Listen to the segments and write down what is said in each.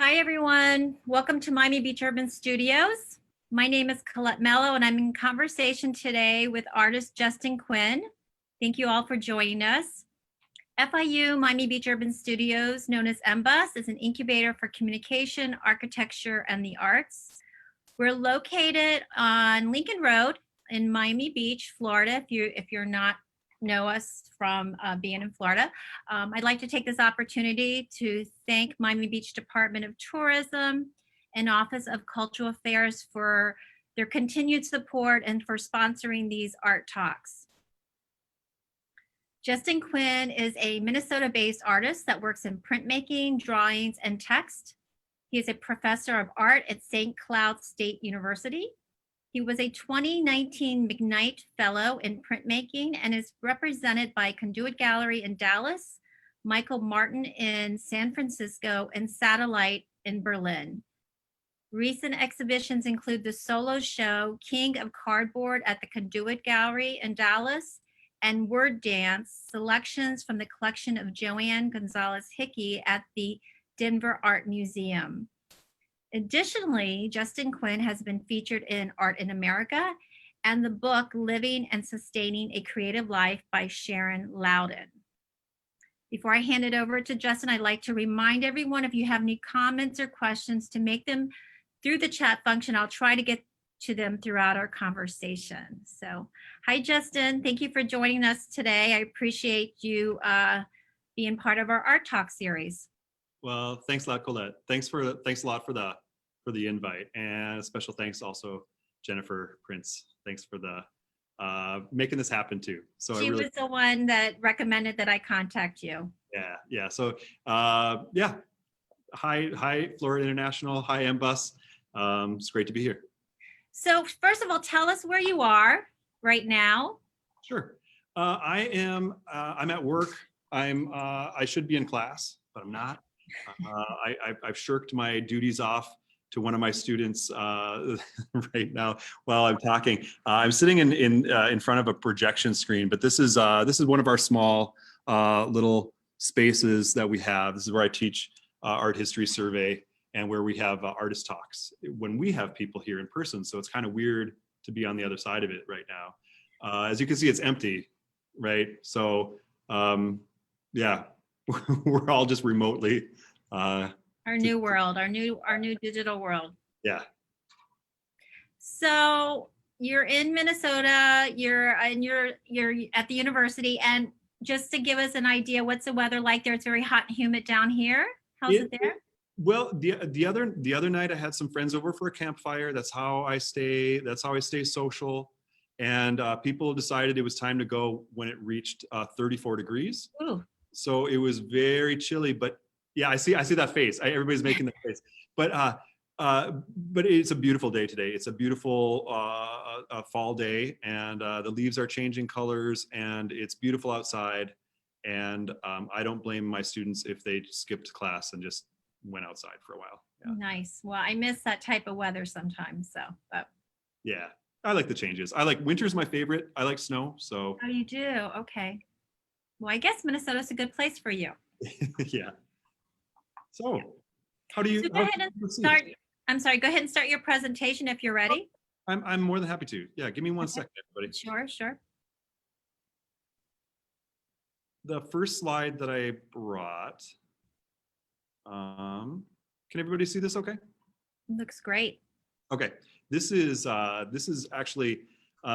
Hi, everyone. Welcome to Miami Beach Urban Studios. My name is Colette Mello, and I'm in conversation today with artist Justin Quinn. Thank you all for joining us. FIU Miami Beach Urban Studios, known as MBUS, is an incubator for communication, architecture, and the arts. We're located on Lincoln Road in Miami Beach, Florida. If you're not know us from being in Florida. I'd like to take this opportunity to thank Miami Beach Department of Tourism and Office of Cultural Affairs for their continued support and for sponsoring these art talks. Justin Quinn is a Minnesota-based artist that works in printmaking, drawings, and text. He is a professor of art at St. Cloud State University. He was a 2019 McKnight Fellow in Printmaking and is represented by Conduit Gallery in Dallas, Michael Martin in San Francisco, and Satellite in Berlin. Recent exhibitions include the solo show King of Cardboard at the Conduit Gallery in Dallas and Word Dance, selections from the collection of Joann Gonzalez-Hickey at the Denver Art Museum. Additionally, Justin Quinn has been featured in Art in America and the book Living and Sustaining a Creative Life by Sharon Louden. Before I hand it over to Justin, I'd like to remind everyone, if you have any comments or questions, to make them through the chat function. I'll try to get to them throughout our conversation. So, hi, Justin. Thank you for joining us today. I appreciate you being part of our Art Talk series. Well, thanks a lot, Colette. Thanks a lot for the invite, and a special thanks also Jennifer Prince. Thanks for the making this happen too. So she was the one that recommended that I contact you. Yeah. So yeah, hi Florida International, hi MBUS. It's great to be here. So first of all, tell us where you are right now. Sure. I'm at work. I should be in class, but I'm not. I've shirked my duties off to one of my students right now while I'm talking. I'm sitting in front of a projection screen, but this is one of our small little spaces that we have. This is where I teach art history survey and where we have artist talks when we have people here in person. So it's kind of weird to be on the other side of it right now. As you can see, it's empty, right? So yeah. We're all just remotely. Our new world, our new digital world. Yeah. So you're in Minnesota. You're at the university, and just to give us an idea, what's the weather like there? It's very hot and humid down here. How's it there? Well, the other night I had some friends over for a campfire. That's how I stay social. And people decided it was time to go when it reached 34 degrees. Ooh. So it was very chilly, but yeah, I see that face. Everybody's making that face, but it's a beautiful day today. It's a beautiful fall day, and the leaves are changing colors, and it's beautiful outside. And I don't blame my students if they skipped class and just went outside for a while. Yeah. Nice. Well, I miss that type of weather sometimes. So, but yeah, I like the changes. Winter's my favorite. I like snow. So. Oh, you do? Okay. Well, I guess Minnesota's a good place for you. Yeah. So, how do you? So go ahead and start. I'm sorry. Go ahead and start your presentation if you're ready. I'm more than happy to. Yeah. Give me one second, everybody. Sure. The first slide that I brought. Can everybody see this? Okay. Looks great. Okay. This is actually.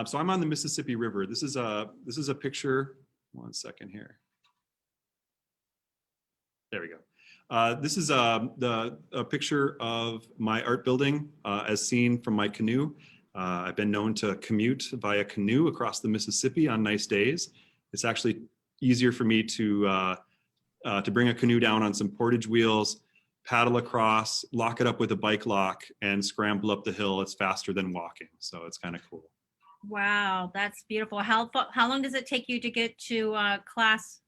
So I'm on the Mississippi River. This is a picture. One second here. There we go. This is a picture of my art building as seen from my canoe. I've been known to commute via canoe across the Mississippi on nice days. It's actually easier for me to bring a canoe down on some portage wheels, paddle across, lock it up with a bike lock, and scramble up the hill. It's faster than walking, so it's kind of cool. Wow, that's beautiful. How long does it take you to get to class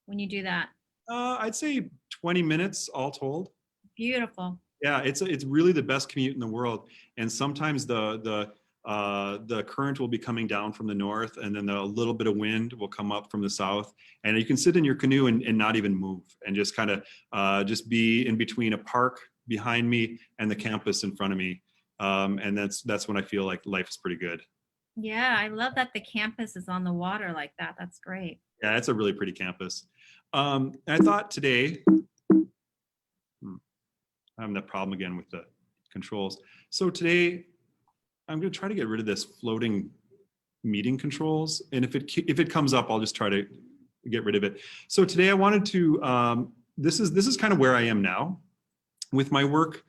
when you do that? I'd say 20 minutes all told. Beautiful. Yeah, it's really the best commute in the world. And sometimes the current will be coming down from the north, and then a little bit of wind will come up from the south. And you can sit in your canoe and not even move, and just kind of just be in between a park behind me and the campus in front of me. And that's when I feel like life is pretty good. Yeah, I love that the campus is on the water like that. That's great. Yeah, it's a really pretty campus. And I thought today, I'm having that problem again with the controls. So today, I'm going to try to get rid of this floating meeting controls. And if it comes up, I'll just try to get rid of it. So today I wanted to, this is kind of where I am now with my work.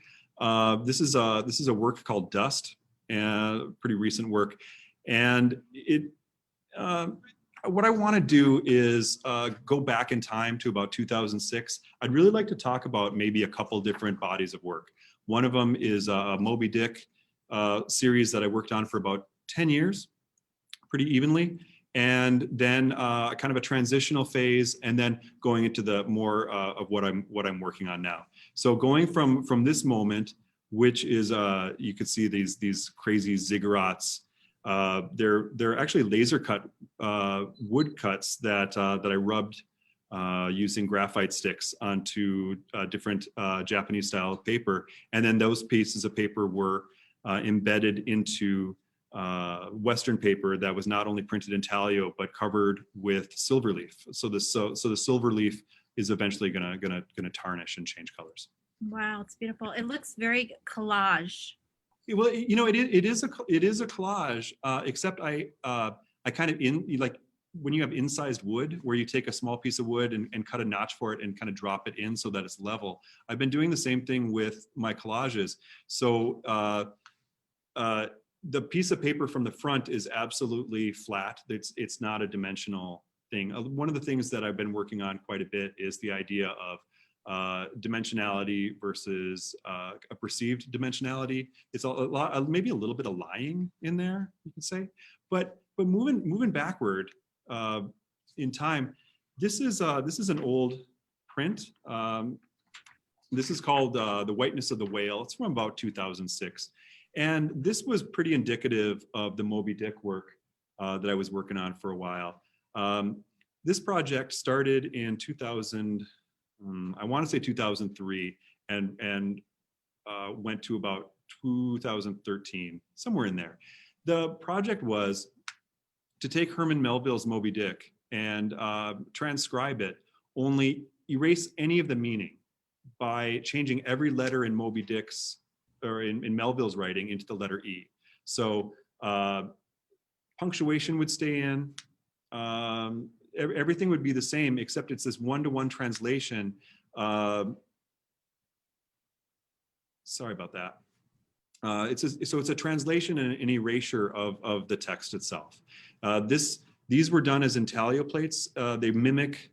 This is a work called Dust, and pretty recent work. And what I want to do is go back in time to about 2006. I'd really like to talk about maybe a couple different bodies of work. One of them is a Moby Dick series that I worked on for about 10 years, pretty evenly. And then kind of a transitional phase, and then going into the more of what I'm working on now. So going from this moment, which is you could see these crazy ziggurats. They're actually laser cut wood cuts that I rubbed using graphite sticks onto different Japanese style paper, and then those pieces of paper were embedded into Western paper that was not only printed intaglio but covered with silver leaf. So the silver leaf is eventually gonna tarnish and change colors. Wow, it's beautiful. It looks very collage. Well, you know, it is a collage, except I kind of like when you have incised wood where you take a small piece of wood and cut a notch for it and kind of drop it in so that it's level. I've been doing the same thing with my collages. So the piece of paper from the front is absolutely flat. It's not a dimensional thing. One of the things that I've been working on quite a bit is the idea of dimensionality versus a perceived dimensionality. It's a lot, maybe a little bit of lying in there, you can say. But moving backward in time, this is an old print. This is called The Whiteness of the Whale. It's from about 2006. And this was pretty indicative of the Moby Dick work that I was working on for a while. This project started in 2000, I want to say 2003, and went to about 2013, somewhere in there. The project was to take Herman Melville's Moby Dick and transcribe it, only erase any of the meaning by changing every letter in Moby Dick's or in Melville's writing into the letter E. So punctuation would stay in, everything would be the same, except it's this one-to-one translation. Sorry about that. So it's a translation and an erasure of the text itself. These were done as intaglio plates. They mimic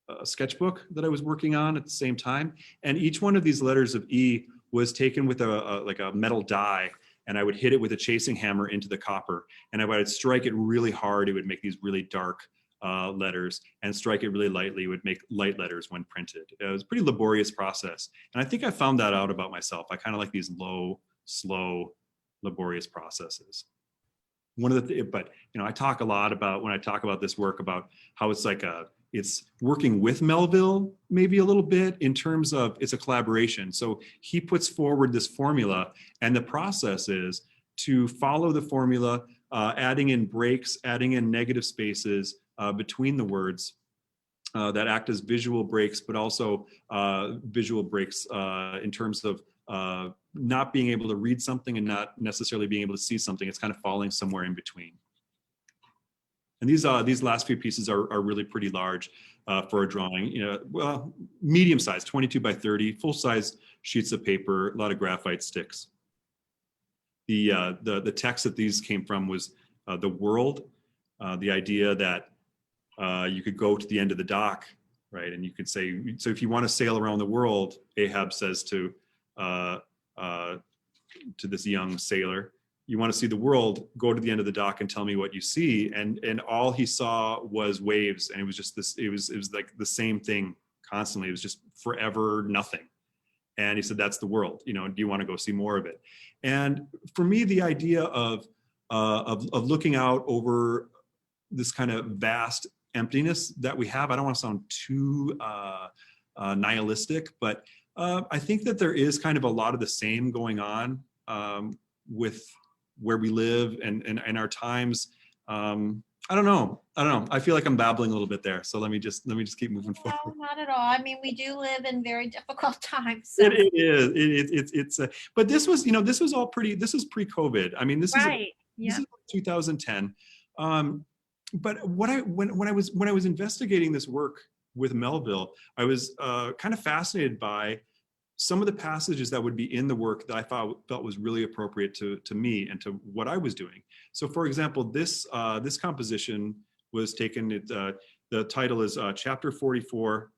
a sketchbook that I was working on at the same time. And each one of these letters of E was taken with like a metal die, and I would hit it with a chasing hammer into the copper. And I would strike it really hard. It would make these really dark letters, and strike it really lightly. It would make light letters when printed. It was a pretty laborious process. And I think I found that out about myself. I kind of like these low, slow, laborious processes. But you know, I talk a lot about, when I talk about this work, about how it's like it's working with Melville maybe a little bit in terms of it's a collaboration. So he puts forward this formula, and the process is to follow the formula, adding in breaks, adding in negative spaces between the words that act as visual breaks, but also visual breaks in terms of not being able to read something and not necessarily being able to see something. It's kind of falling somewhere in between. And these last few pieces are really pretty large for a drawing. You know, well, medium size, 22 by 30, full size sheets of paper, a lot of graphite sticks. The text that these came from was the world, the idea that you could go to the end of the dock, right? And you could say, so if you want to sail around the world, Ahab says to this young sailor, you want to see the world, go to the end of the dock and tell me what you see. And all he saw was waves. And it was just this, it was like the same thing constantly. It was just forever nothing. And he said, that's the world. You know, do you want to go see more of it? And for me, the idea of looking out over this kind of vast emptiness that we have, I don't want to sound too nihilistic, but I think that there is kind of a lot of the same going on with where we live and our times. I don't know. I feel like I'm babbling a little bit there. So let me just keep moving forward. No, not at all. I mean, we do live in very difficult times. So. It is. It's but this was, this was all pretty, this is pre-COVID. I mean, this Right. is 2010. But when I was investigating this work with Melville, I was kind of fascinated by some of the passages that would be in the work that I felt was really appropriate to me and to what I was doing. So, for example, this composition was taken. The title is Chapter 44,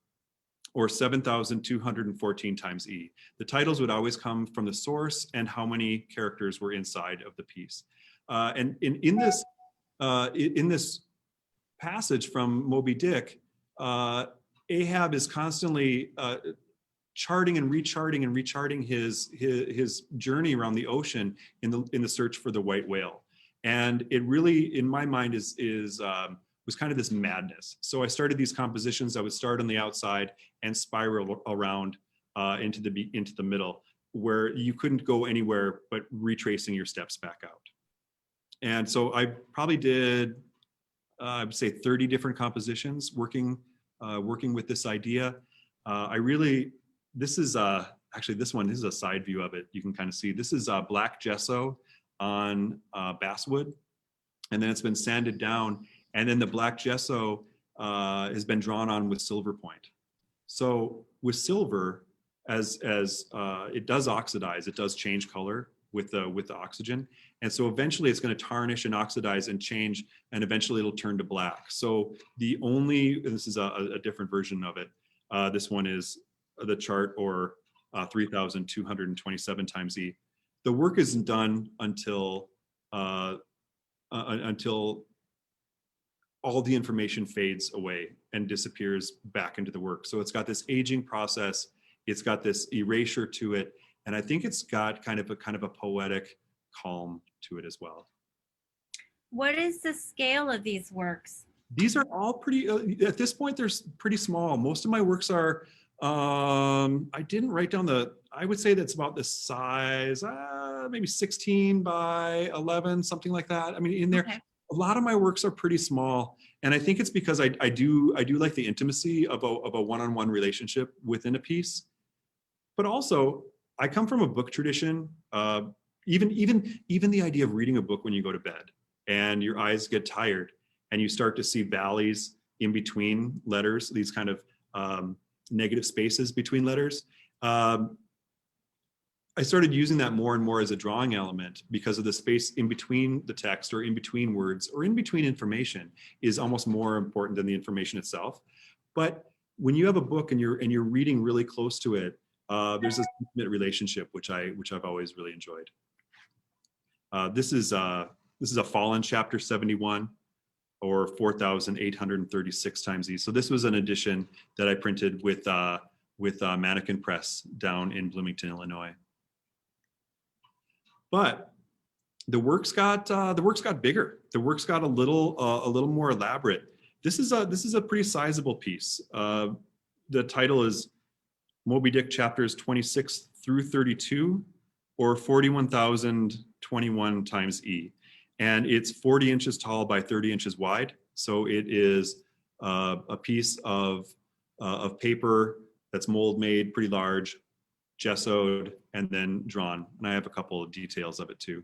or 7,214 times E. The titles would always come from the source and how many characters were inside of the piece. And in this passage from Moby Dick, Ahab is constantly charting and recharting his journey around the ocean in the search for the white whale. And it really, in my mind, was kind of this madness. So I started these compositions. I would start on the outside and spiral around into the middle, where you couldn't go anywhere but retracing your steps back out. And so I probably did, I would say 30 different compositions working with this idea. This is a side view of it. You can kind of see, this is black gesso on basswood, and then it's been sanded down. And then the black gesso has been drawn on with silver point. So with silver, as it does oxidize, it does change color with the oxygen. And so eventually it's going to tarnish and oxidize and change, and eventually it'll turn to black. So this is a different version of it. This one is the chart, or 3,227 times E. The work isn't done until all the information fades away and disappears back into the work. So it's got this aging process, it's got this erasure to it, and I think it's got kind of a poetic calm to it as well. What is the scale of these works? These are all pretty, at this point, they're pretty small. Most of my works are, I didn't write down I would say that's about the size, maybe 16 by 11, something like that. I mean, in there, okay. A lot of my works are pretty small, and I think it's because I do like the intimacy of a one-on-one relationship within a piece. But also, I come from a book tradition. Even the idea of reading a book when you go to bed and your eyes get tired and you start to see valleys in between letters, these kind of negative spaces between letters. I started using that more and more as a drawing element, because of the space in between the text, or in between words, or in between information is almost more important than the information itself. But when you have a book and you're reading really close to it, there's this intimate relationship which I've always really enjoyed. This is a Fallen Chapter 71, or 4,836 times E. So this was an edition that I printed with Mannequin Press down in Bloomington, Illinois. But the works got bigger. The works got a little more elaborate. This is a pretty sizable piece. The title is Moby Dick chapters 26 through 32, or 41,021 times E. And it's 40 inches tall by 30 inches wide. So it is a piece of paper that's mold made, pretty large, gessoed, and then drawn. And I have a couple of details of it too,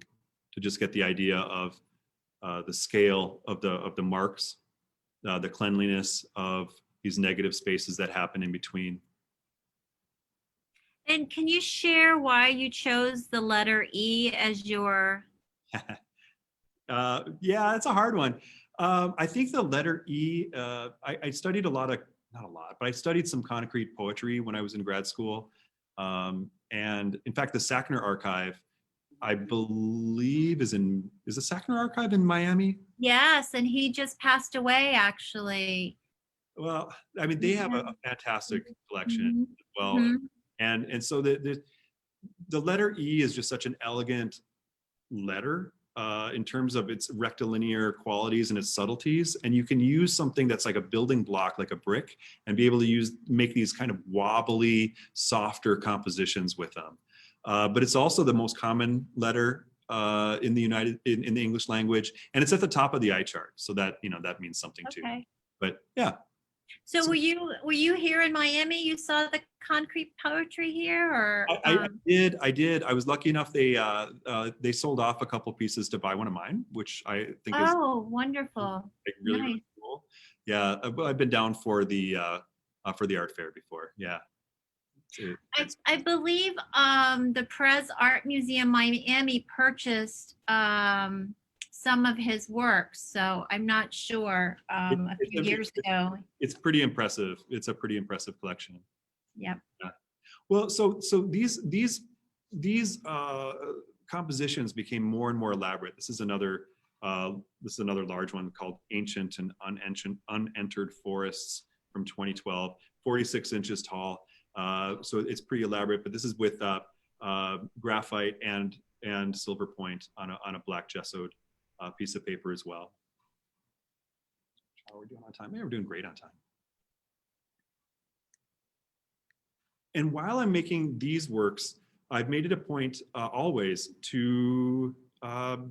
to just get the idea of the scale of the marks, the cleanliness of these negative spaces that happen in between. And can you share why you chose the letter E as your... Yeah, it's a hard one. I think the letter E, I studied not a lot, but I studied some concrete poetry when I was in grad school. And in fact, the Sackner Archive, I believe is the Sackner Archive in Miami? Yes, and he just passed away, actually. Well, I mean, they have a fantastic collection as well. Mm-hmm. And so the letter E is just such an elegant letter. in terms of its rectilinear qualities and its subtleties. And you can use something that's like a building block, like a brick, and be able to make these kind of wobbly, softer compositions with them. But it's also the most common letter in the English language, and it's at the top of the eye chart. So that, that means something too. Okay. But yeah. So were you here in Miami? You saw the concrete poetry here, or? I did. I was lucky enough. They sold off a couple pieces to buy one of mine, which I think is wonderful. like really, Nice. really cool. Yeah, I've been down for the art fair before. Yeah. I believe the Perez Art Museum Miami purchased some of his works, so I'm not sure. A few years ago. It's pretty impressive. It's a pretty impressive collection. Yep. Yeah. Well, so these compositions became more and more elaborate. This is another large one called Ancient and Unentered Forests from 2012, 46 inches tall. So it's pretty elaborate, but this is with graphite and silver point on a black gessoed piece of paper as well. How are we doing on time? Yeah, we're doing great on time. And while I'm making these works, I've made it a point always to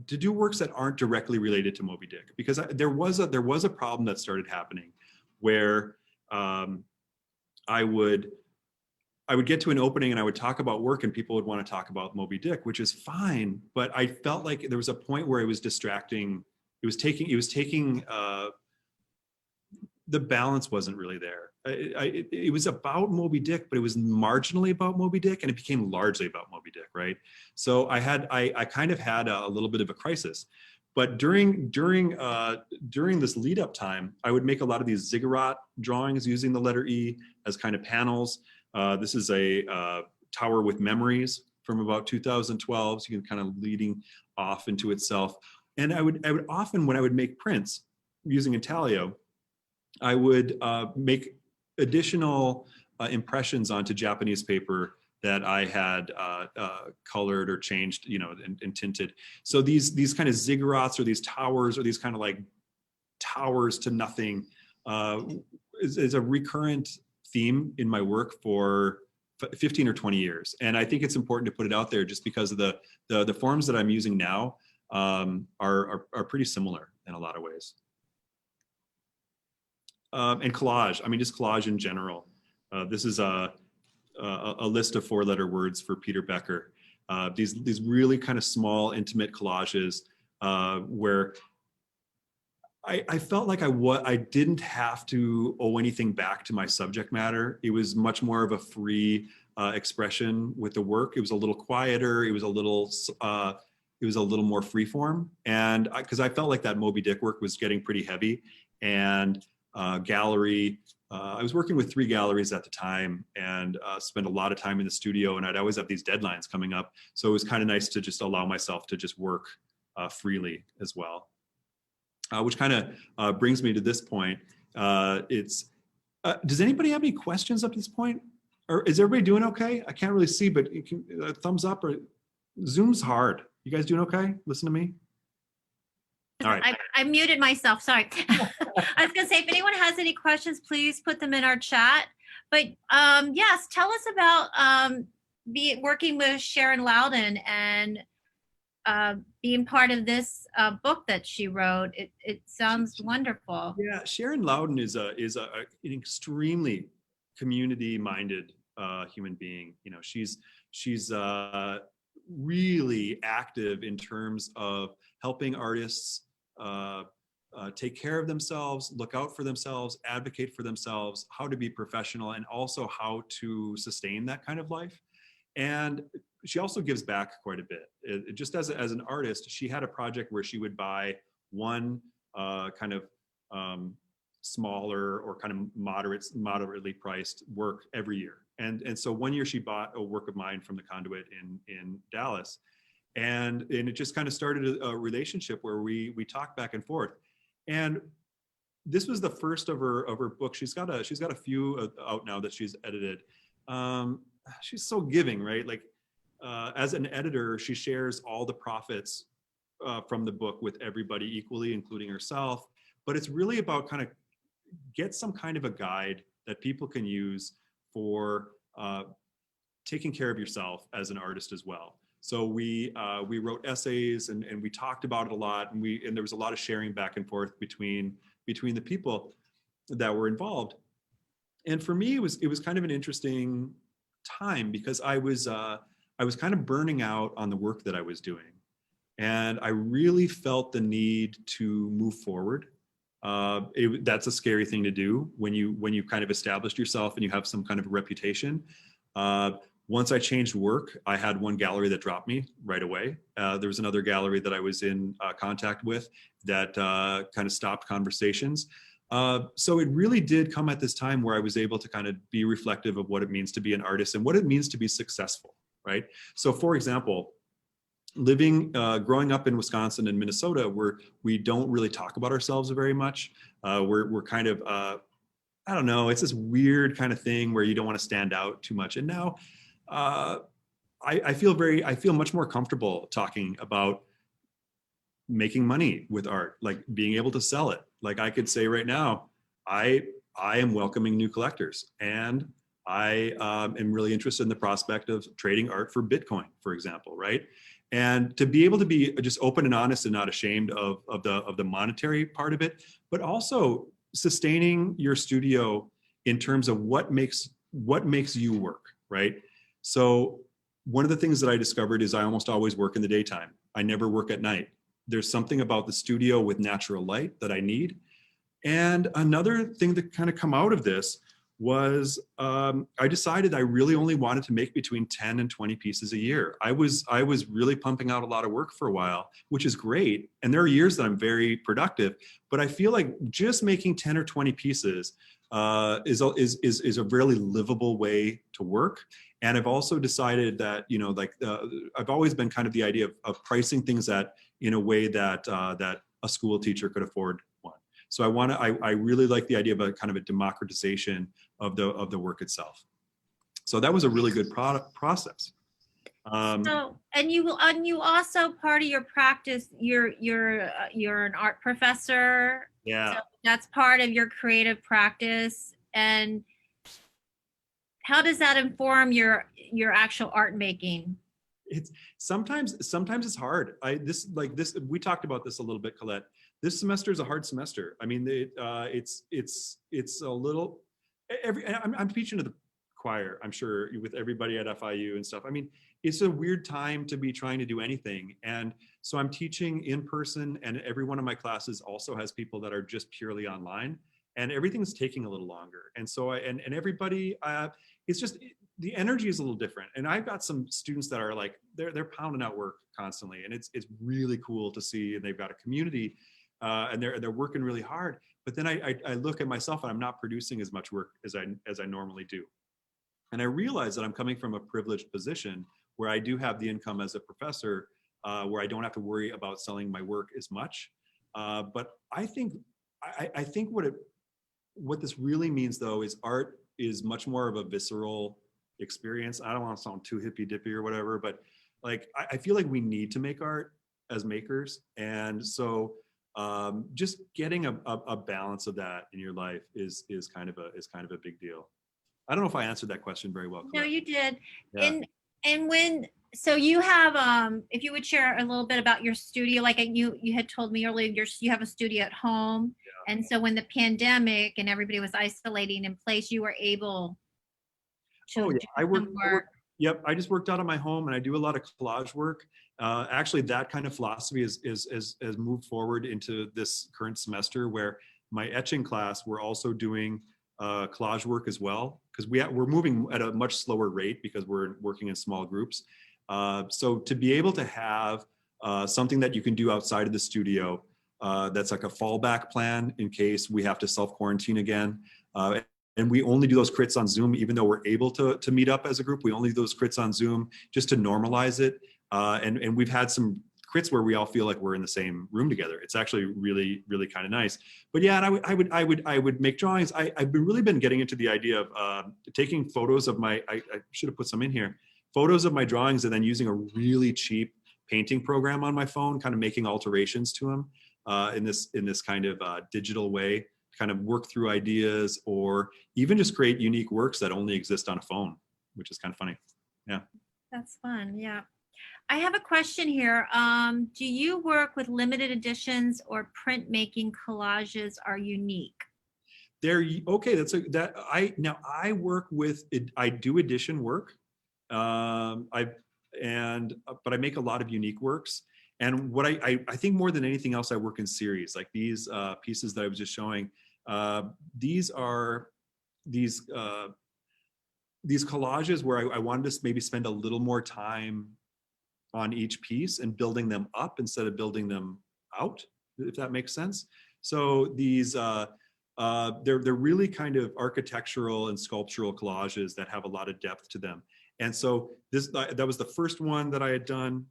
do works that aren't directly related to Moby Dick, because there was a problem that started happening where I would get to an opening and I would talk about work and people would want to talk about Moby Dick, which is fine. But I felt like there was a point where it was distracting. It was taking the balance wasn't really there. It was about Moby Dick, but it was marginally about Moby Dick, and it became largely about Moby Dick, right? So I kind of had a little bit of a crisis. But during this lead up time, I would make a lot of these ziggurat drawings using the letter E as kind of panels. This is a tower with memories from about 2012, so you can kind of leading off into itself. And I would often, when I would make prints using intaglio, I would make additional impressions onto Japanese paper that I had colored or changed, and tinted. So these kind of ziggurats or these towers or these kind of like towers to nothing is a recurrent theme in my work for 15 or 20 years. And I think it's important to put it out there just because of the forms that I'm using now are pretty similar in a lot of ways. And collage, I mean, just collage in general. This is a list of 4-letter words for Peter Becker. These really kind of small, intimate collages where I felt like I didn't have to owe anything back to my subject matter. It was much more of a free expression with the work. It was a little quieter. It was a little more freeform. And because I felt like that Moby Dick work was getting pretty heavy, and gallery. I was working with 3 galleries at the time and spent a lot of time in the studio, and I'd always have these deadlines coming up. So it was kind of nice to just allow myself to just work freely as well. Which kind of brings me to this point. Does anybody have any questions up to this point? Or is everybody doing okay? I can't really see, but you can thumbs up, or Zoom's hard. You guys doing okay? Listen to me. All right. I muted myself. Sorry. I was going to say, if anyone has any questions, please put them in our chat. But yes, tell us about working with Sharon Louden and being part of this book that she wrote. It sounds wonderful. Yeah, Sharon Louden is an extremely community-minded human being. She's really active in terms of helping artists take care of themselves, look out for themselves, advocate for themselves, how to be professional, and also how to sustain that kind of life. And she also gives back quite a bit. Just as an artist, she had a project where she would buy one kind of smaller or kind of moderately priced work every year. And so one year she bought a work of mine from the Conduit in Dallas. And it just kind of started a relationship where we talked back and forth. And this was the first of her books. She's got a few out now that she's edited. She's so giving, right? Like as an editor, she shares all the profits from the book with everybody equally, including herself. But it's really about kind of get some kind of a guide that people can use for taking care of yourself as an artist as well. So we wrote essays and we talked about it a lot, and there was a lot of sharing back and forth between the people that were involved. And for me, it was kind of an interesting time because I was kind of burning out on the work that I was doing, and I really felt the need to move forward. That's a scary thing to do when you kind of established yourself and you have some kind of a reputation. Once I changed work, I had one gallery that dropped me right away. There was another gallery that I was in contact with that kind of stopped conversations. So it really did come at this time where I was able to kind of be reflective of what it means to be an artist and what it means to be successful, right? So for example, growing up in Wisconsin and Minnesota, where we don't really talk about ourselves very much. We're kind of, I don't know, it's this weird kind of thing where you don't want to stand out too much. And now I feel much more comfortable talking about making money with art, like being able to sell it. Like I could say right now, I am welcoming new collectors, and I am really interested in the prospect of trading art for Bitcoin, for example, right? And to be able to be just open and honest and not ashamed of the monetary part of it, but also sustaining your studio in terms of what makes you work, right? So one of the things that I discovered is I almost always work in the daytime. I never work at night. There's something about the studio with natural light that I need. And another thing that kind of come out of this was I decided I really only wanted to make between 10 and 20 pieces a year. I was really pumping out a lot of work for a while, which is great. And there are years that I'm very productive, but I feel like just making 10 or 20 pieces is a really livable way to work. And I've also decided that, I've always been kind of the idea of pricing things in a way that a school teacher could afford one. So I really like the idea of a kind of a democratization of the work itself. So that was a really good process. So, and you also, part of your practice, you're an art professor. Yeah. So that's part of your creative practice. And how does that inform your actual art making? It's sometimes it's hard. We talked about this a little bit, Colette. This semester is a hard semester. I mean, it's a little. I'm teaching to the choir, I'm sure, with everybody at FIU and stuff. I mean, it's a weird time to be trying to do anything. And so I'm teaching in person, and every one of my classes also has people that are just purely online, and everything's taking a little longer. And so and everybody, it's just, the energy is a little different. And I've got some students that are like, they're pounding out work constantly, and it's really cool to see, and they've got a community, and they're working really hard. But then I look at myself, and I'm not producing as much work as I normally do. And I realize that I'm coming from a privileged position where I do have the income as a professor, where I don't have to worry about selling my work as much. But I think what this really means, though, is art is much more of a visceral experience. I don't want to sound too hippy dippy or whatever, but like I feel like we need to make art as makers, and so just getting a balance of that in your life is kind of a big deal. I don't know if I answered that question very well. No, you did. Yeah. So you have, if you would share a little bit about your studio, like you had told me earlier, you have a studio at home. Yeah. And so when the pandemic and everybody was isolating in place, you were able to do some work. Yep, I just worked out of my home, and I do a lot of collage work. Actually, that kind of philosophy has moved forward into this current semester, where my etching class, we're also doing collage work as well, because we're moving at a much slower rate because we're working in small groups. So to be able to have something that you can do outside of the studio, that's like a fallback plan in case we have to self-quarantine again. And we only do those crits on Zoom, even though we're able to meet up as a group. We only do those crits on Zoom just to normalize it. And we've had some crits where we all feel like we're in the same room together. It's actually really, really kind of nice. But yeah, and I would make drawings. I've really been getting into the idea of taking photos of I should have put some in here, photos of my drawings, and then using a really cheap painting program on my phone, kind of making alterations to them in this kind of digital way, kind of work through ideas or even just create unique works that only exist on a phone, which is kind of funny. Yeah. That's fun. Yeah. I have a question here. Do you work with limited editions or printmaking collages are unique? Okay. I work with it. I do edition work. But I make a lot of unique works. And what I think more than anything else, I work in series like these pieces that I was just showing. These are these collages where I wanted to maybe spend a little more time on each piece and building them up instead of building them out, if that makes sense. So these they're really kind of architectural and sculptural collages that have a lot of depth to them. And so that was the first one that I had done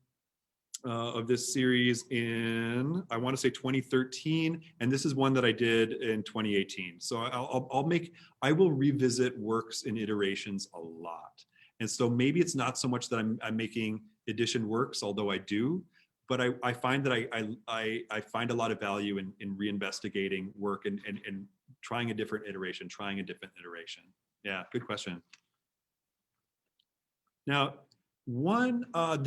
of this series in, I want to say 2013, and this is one that I did in 2018. So I will revisit works in iterations a lot. And so maybe it's not so much that I'm making edition works, although I do, but I find that I find a lot of value in reinvestigating work and trying a different iteration. Yeah, good question. Now, I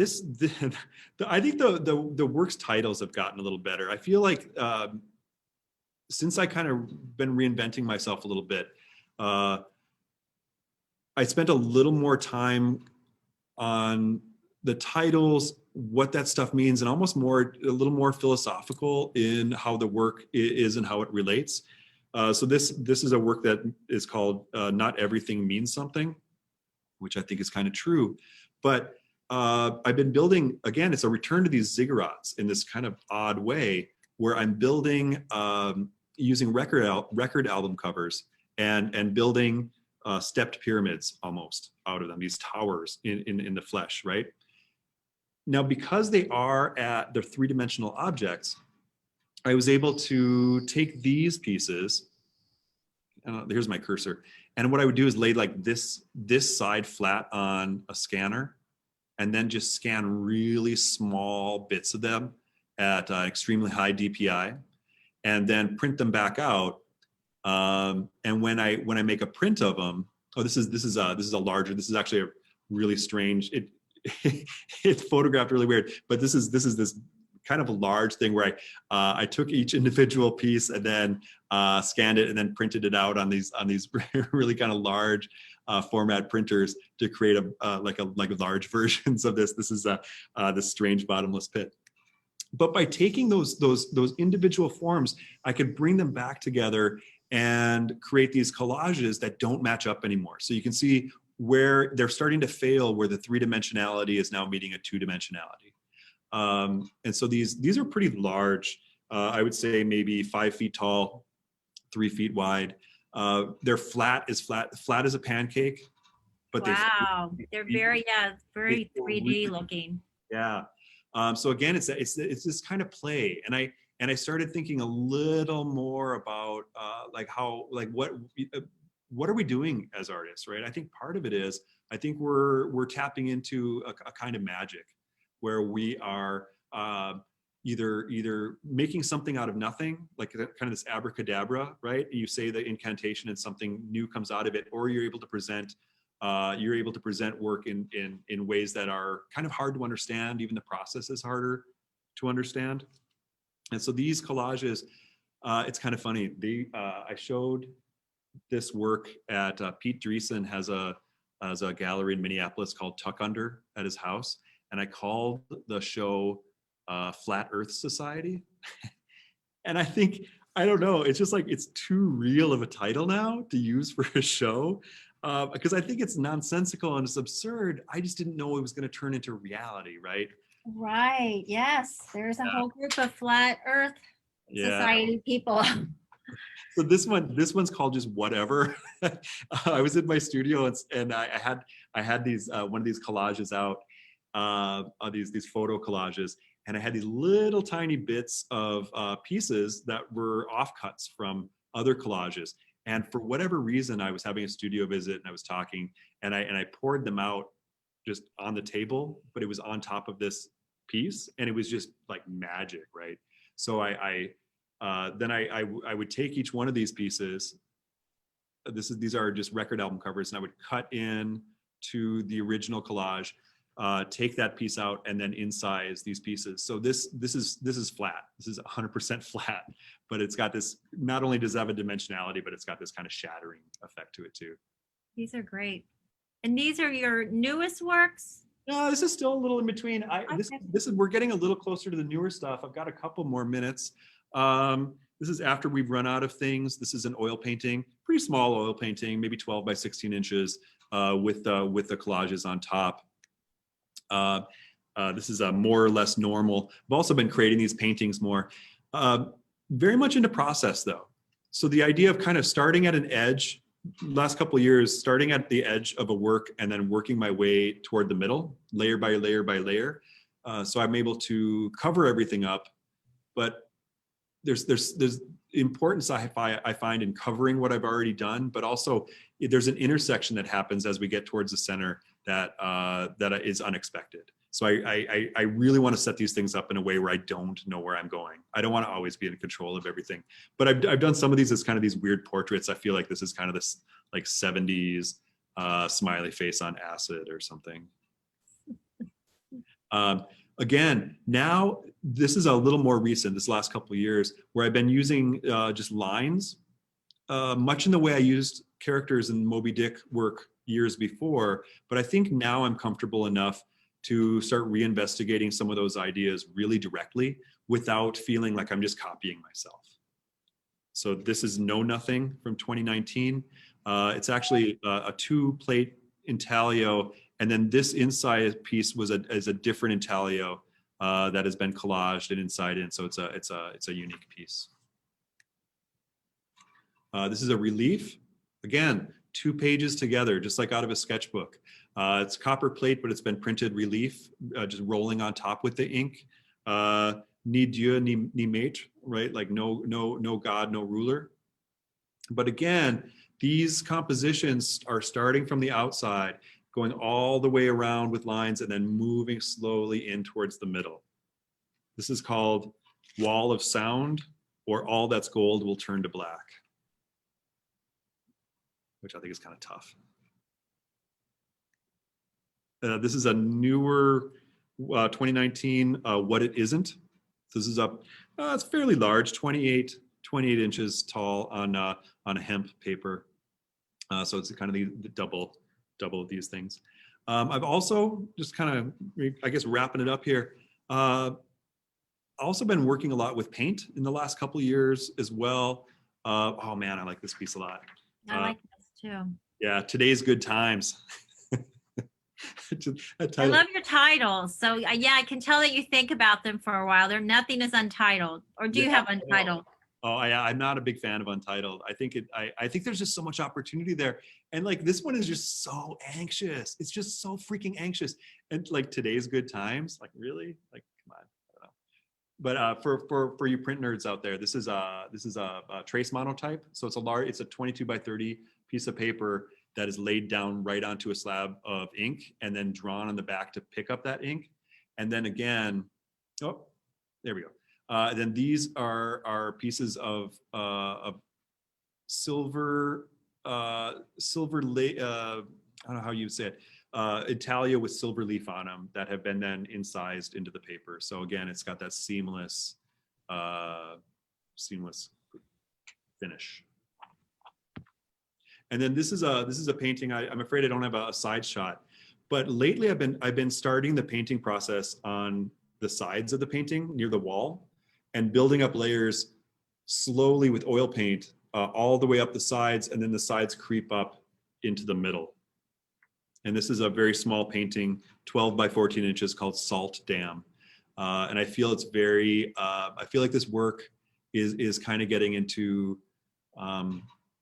think the works titles have gotten a little better. I feel like since I kind of been reinventing myself a little bit, I spent a little more time on the titles, what that stuff means, and almost a little more philosophical in how the work is and how it relates. So this is a work that is called Not Everything Means Something, which I think is kind of true. But I've been building, again, it's a return to these ziggurats in this kind of odd way, where I'm building using record album covers and building stepped pyramids almost out of them, these towers in the flesh, right? Now, because they're three-dimensional objects, I was able to take these pieces, here's my cursor, and what I would do is lay like this side flat on a scanner and then just scan really small bits of them at extremely high DPI and then print them back out. And when I make a print of them, this is actually a really strange, it's photographed really weird, but this is this kind of a large thing where I took each individual piece and then scanned it and then printed it out on these really kind of large format printers to create like large versions of this. This is this strange bottomless pit. But by taking those individual forms, I could bring them back together and create these collages that don't match up anymore. So you can see where they're starting to fail, where the three-dimensionality is now meeting a two-dimensionality. And so these are pretty large. I would say maybe 5 feet tall, 3 feet wide. They're flat as a pancake. But wow, they're very 3D looking. Yeah. So again, it's this kind of play, and I started thinking a little more about what are we doing as artists, right? I think part of it is I think we're tapping into a kind of magic where we are either making something out of nothing, like kind of this abracadabra, right? You say the incantation and something new comes out of it, or you're able to present work in ways that are kind of hard to understand. Even the process is harder to understand. And so these collages, it's kind of funny. I showed this work at Pete Dreesen has a gallery in Minneapolis called Tuck Under at his house, and I called the show Flat Earth Society. And I don't know, it's just like it's too real of a title now to use for a show. Because I think it's nonsensical and it's absurd. I just didn't know it was going to turn into reality, right? Right. Yes. There's a whole group of Flat Earth Society people. So this one's called just Whatever. I was in my studio and I had these one of these collages out, these photo collages, and I had these little tiny bits of pieces that were offcuts from other collages. And for whatever reason, I was having a studio visit and I was talking, and I poured them out just on the table, but it was on top of this piece, and it was just like magic, right? So I would take each one of these pieces. These are just record album covers, and I would cut in to the original collage, take that piece out, and then incise these pieces. So this is flat. This is 100% flat, but it's got this. Not only does it have a dimensionality, but it's got this kind of shattering effect to it too. These are great. And these are your newest works? No, this is still a little in between. Okay. This is we're getting a little closer to the newer stuff. I've got a couple more minutes. This is after we've run out of things. This is an oil painting, pretty small oil painting, maybe 12 by 16 inches, with the collages on top. This is a more or less normal. I've also been creating these paintings more, very much into process though. So the idea of kind of starting at an edge, last couple of years, starting at the edge of a work and then working my way toward the middle, layer by layer by layer. So I'm able to cover everything up, but there's importance I find in covering what I've already done, but also there's an intersection that happens as we get towards the center that is unexpected. So I really want to set these things up in a way where I don't know where I'm going. I don't want to always be in control of everything. But I've done some of these as kind of these weird portraits. I feel like this is kind of this like 70s smiley face on acid or something. Again, now this is a little more recent, this last couple of years, where I've been using just lines, much in the way I used characters in Moby Dick work years before. But I think now I'm comfortable enough to start reinvestigating some of those ideas really directly without feeling like I'm just copying myself. So this is Know Nothing from 2019. It's actually a 2-plate intaglio, and then this inside piece is a different intaglio that has been collaged and inside in. So it's a unique piece. This is a relief. Again, 2 pages together, just like out of a sketchbook. It's copper plate, but it's been printed relief, just rolling on top with the ink. Ni Dieu, ni maître, right? Like no God, no ruler. But again, these compositions are starting from the outside, going all the way around with lines, and then moving slowly in towards the middle. This is called Wall of Sound, or All That's Gold Will Turn to Black, which I think is kind of tough. This is a newer 2019 What It Isn't. So this is up, it's fairly large, 28 inches tall on a hemp paper. So it's kind of the double of these things. I've also just kind of, I guess, wrapping it up here. Also been working a lot with paint in the last couple of years as well. Oh man, I like this piece a lot. I like this too. Yeah, Today's Good Times. I love your titles. So yeah, I can tell that you think about them for a while. Nothing is untitled, or do you have untitled? Oh yeah, I'm not a big fan of untitled. I think there's just so much opportunity there, and like this one is just so anxious. It's just so freaking anxious, and like Today's Good Times. Like really, like come on. But for you print nerds out there, this is a trace monotype. So it's a 22 by 30 piece of paper that is laid down right onto a slab of ink and then drawn on the back to pick up that ink. And then again, oh, there we go. Then these are pieces of silver, I don't know how you say it, intaglio with silver leaf on them that have been then incised into the paper. So again, it's got that seamless finish. And then this is a painting. I'm afraid I don't have a side shot, but lately I've been starting the painting process on the sides of the painting near the wall, and building up layers slowly with oil paint all the way up the sides, and then the sides creep up into the middle. And this is a very small painting, 12 by 14 inches, called Salt Dam. And I feel it's very, I feel like this work is kind of getting into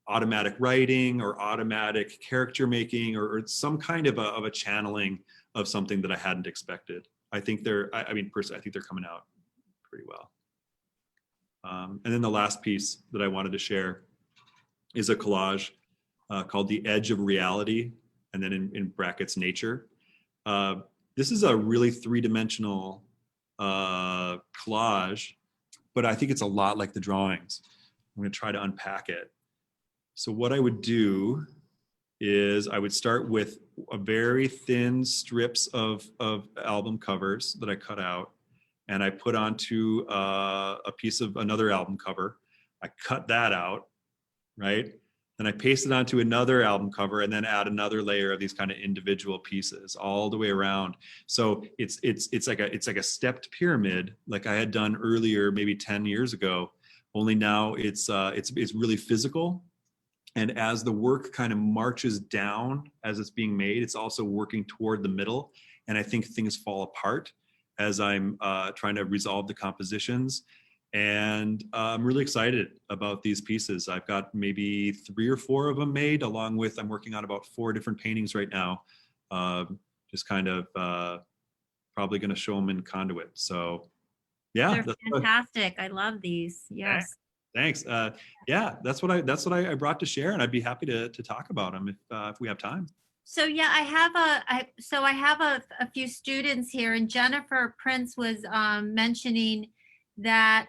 automatic writing or automatic character making, or some kind of a channeling of something that I hadn't expected. I think personally, I think they're coming out pretty well. And then the last piece that I wanted to share is a collage called The Edge of Reality, and then in brackets, nature. This is a really 3-dimensional collage, but I think it's a lot like the drawings. I'm going to try to unpack it. So what I would do is I would start with a very thin strips of album covers that I cut out, and I put onto a piece of another album cover. I cut that out, right? Then I paste it onto another album cover, and then add another layer of these kind of individual pieces all the way around. So it's like a stepped pyramid, like I had done earlier, maybe 10 years ago. Only now it's really physical. And as the work kind of marches down as it's being made, it's also working toward the middle. And I think things fall apart as I'm trying to resolve the compositions. And I'm really excited about these pieces. I've got maybe 3 or 4 of them made, along with, I'm working on about 4 different paintings right now. Just kind of probably going to show them in Conduit. So yeah. They're fantastic. I love these. Yes. Thanks. Yeah, that's what I brought to share, and I'd be happy to talk about them if we have time. So yeah, I have a few students here, and Jennifer Prince was mentioning that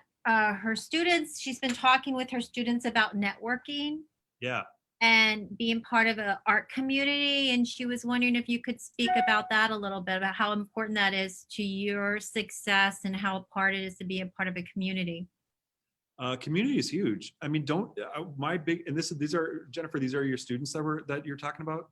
she's been talking with her students about networking. Yeah. And being part of an art community, and she was wondering if you could speak about that a little bit, about how important that is to your success and how important it is to be a part of a community. Community is huge. I mean, these are, Jennifer, these are your students that you're talking about?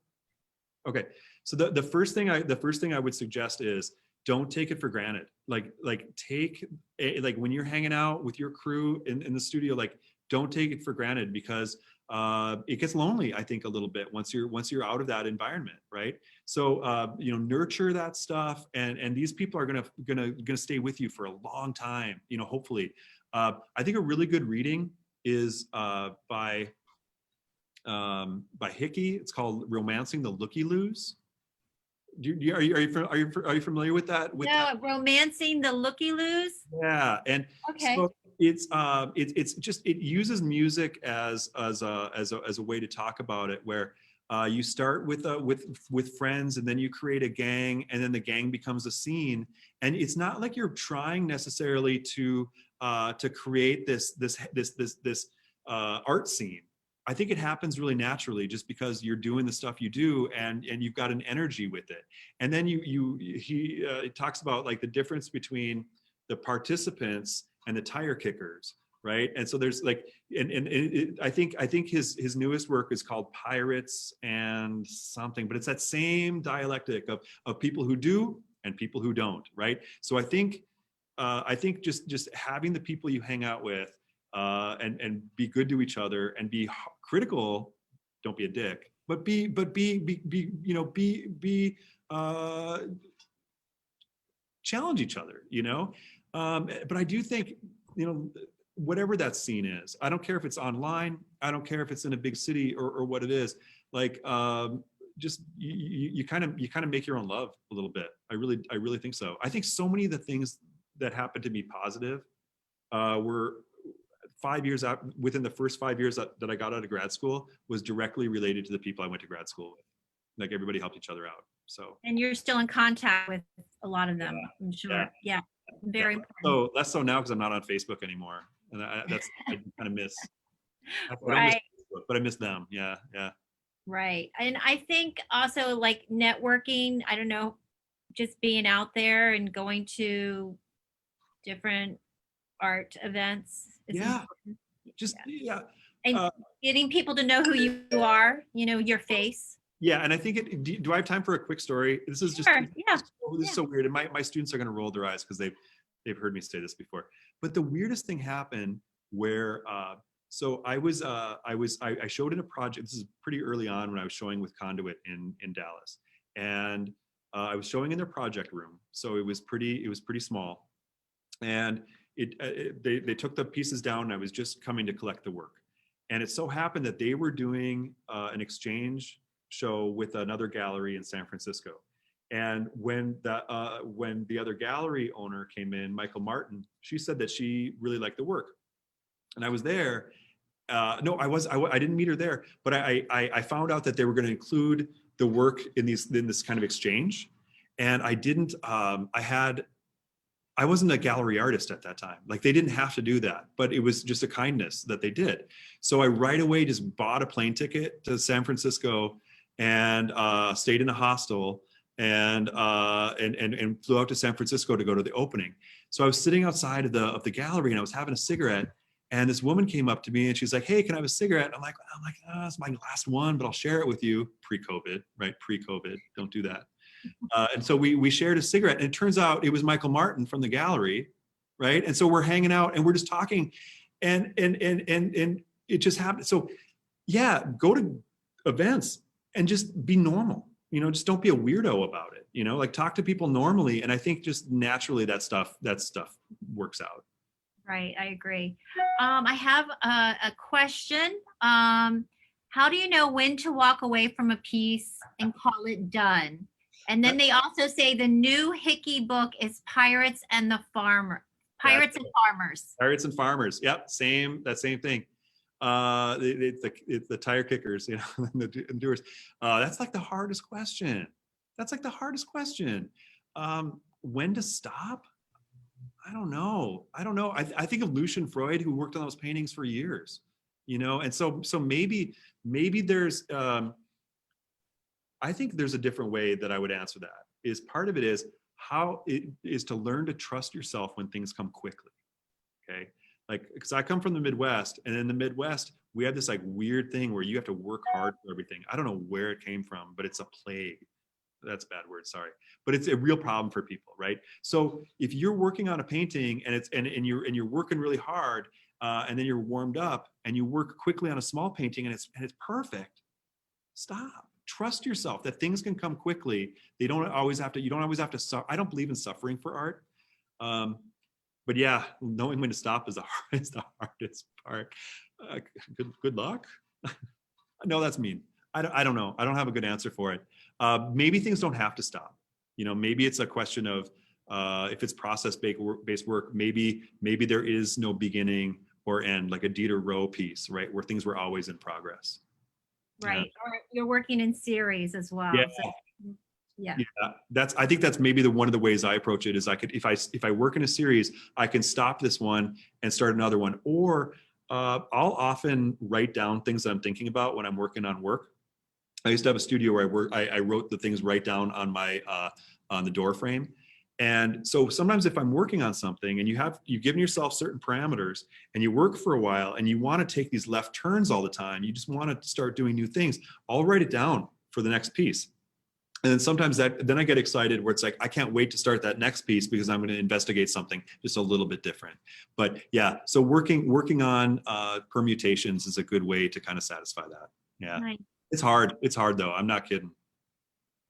Okay. So the first thing I would suggest is, don't take it for granted. Like when you're hanging out with your crew in the studio, like, don't take it for granted, because it gets lonely, I think, a little bit once you're out of that environment, right? So nurture that stuff, and these people are gonna stay with you for a long time, hopefully. I think a really good reading is by Hickey. It's called "Romancing the Looky-Loos." Are you familiar with that? Romancing the Looky-Loos. Yeah, and okay. So it's just, it uses music as a way to talk about it, where you start with friends, and then you create a gang, and then the gang becomes a scene, and it's not like you're trying necessarily to create this art scene. I think it happens really naturally, just because you're doing the stuff you do, and you've got an energy with it. And then he talks about, like, the difference between the participants and the tire kickers, right? And so there's like, I think his newest work is called Pirates and something, but it's that same dialectic of people who do and people who don't, right? So I think just having the people you hang out with, and be good to each other, and be critical. Don't be a dick, but be challenge each other, but I do think, whatever that scene is, I don't care if it's online, I don't care if it's in a big city or what it is, like, just you kind of make your own love a little bit. I really think so. I think so many of the things that happened to be positive were 5 years out, within the first 5 years that I got out of grad school, was directly related to the people I went to grad school with. Like, everybody helped each other out. So. And you're still in contact with a lot of them, I'm sure. Yeah. Very important. So less so now, because I'm not on Facebook anymore, and I kind of miss. Right. But I miss them. Yeah. Right. And I think also, like, networking, I don't know, just being out there and going to different art events is important. And getting people to know who you are, your face. Yeah, and I think do I have time for a quick story? This is just, sure. This is so weird, and my students are going to roll their eyes, because they've heard me say this before. But the weirdest thing happened where so I showed in a project. This is pretty early on, when I was showing with Conduit in Dallas, and I was showing in their project room. So it was pretty small, and they took the pieces down, and I was just coming to collect the work. And it so happened that they were doing an exchange show with another gallery in San Francisco. And when the other gallery owner came in, Michael Martin, she said that she really liked the work. And I was there. I didn't meet her there, but I found out that they were going to include the work in this kind of exchange. And I didn't, I wasn't a gallery artist at that time. Like they didn't have to do that, but it was just a kindness that they did. So I right away just bought a plane ticket to San Francisco and stayed in a hostel and flew out to San Francisco to go to the opening. So I was sitting outside of the gallery and I was having a cigarette, and this woman came up to me and she's like, "Hey, can I have a cigarette?" I'm like, "Oh, it's my last one, but I'll share it with you." Pre-COVID, right? Pre-COVID, don't do that. And so we shared a cigarette, and it turns out it was Michael Martin from the gallery, right? And so we're hanging out and we're just talking, and it just happened. So yeah, go to events and just be normal. Just don't be a weirdo about it. Like talk to people normally, and I think just naturally that stuff works out. Right, I agree. I have a question. How do you know when to walk away from a piece and call it done? And then they also say the new Hickey book is Pirates and Farmers. Pirates and Farmers. Yep, that same thing. It's the tire kickers, the doers. That's like the hardest question. When to stop? I don't know. I think of Lucian Freud, who worked on those paintings for years, and so maybe there's, I think there's a different way that I would answer that. Is part of it is how it is to learn to trust yourself when things come quickly. Okay. Like, because I come from the Midwest, and in the Midwest, we have this like weird thing where you have to work hard for everything. I don't know where it came from, but it's a plague. That's a bad word, sorry. But it's a real problem for people, right? So if you're working on a painting and you're working really hard, and then you're warmed up and you work quickly on a small painting and it's perfect, stop. Trust yourself that things can come quickly. You don't always have to suffer. I don't believe in suffering for art. But yeah, knowing when to stop is the hardest part. Good luck. No, that's mean. I don't know. I don't have a good answer for it. Maybe things don't have to stop. Maybe it's a question of if it's process-based work, maybe there is no beginning or end, like a Dieter Rowe piece, right? Where things were always in progress. Right. Yeah. Or you're working in series as well. Yeah. So, yeah. I think that's maybe one of the ways I approach it is I could, if I work in a series, I can stop this one and start another one. Or I'll often write down things that I'm thinking about when I'm working on work. I used to have a studio where I wrote the things right down on my on the door frame. And so sometimes if I'm working on something and you've given yourself certain parameters and you work for a while and you want to take these left turns all the time, you just want to start doing new things, I'll write it down for the next piece. And then sometimes then I get excited where it's like, I can't wait to start that next piece because I'm going to investigate something just a little bit different. But yeah, so working on permutations is a good way to kind of satisfy that. Yeah. Nice. It's hard though. I'm not kidding.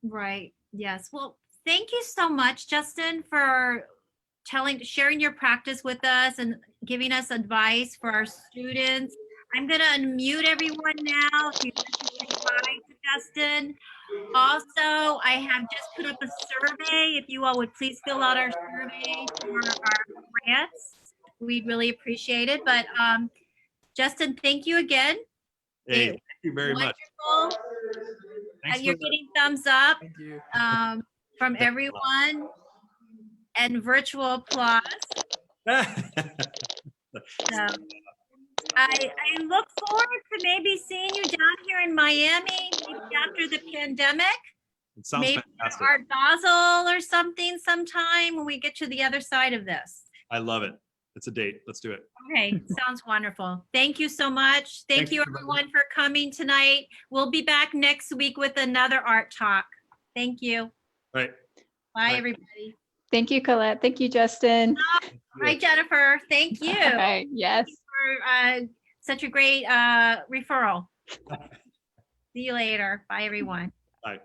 Right. Yes. Well, thank you so much, Justin, for sharing your practice with us and giving us advice for our students. I'm going to unmute everyone now. If you'd like to say hi to Justin. Also, I have just put up a survey. If you all would please fill out our survey for our grants, we'd really appreciate it. But Justin, thank you again. Hey, thank you very much. You're getting thumbs up from everyone and virtual applause. So, I look forward to maybe seeing you down here in Miami maybe after the pandemic. It sounds maybe fantastic. Art Basel or something sometime when we get to the other side of this. I love it. It's a date. Let's do it. Okay, sounds wonderful. Thank you so much. Thank you everyone for coming tonight. We'll be back next week with another art talk. Thank you. Right. Bye, everybody. Thank you, Colette. Thank you, Justin. Hi, Jennifer. Thank you. Hi. Yes. Thank you for such a great referral. See you later. Bye, everyone. Bye.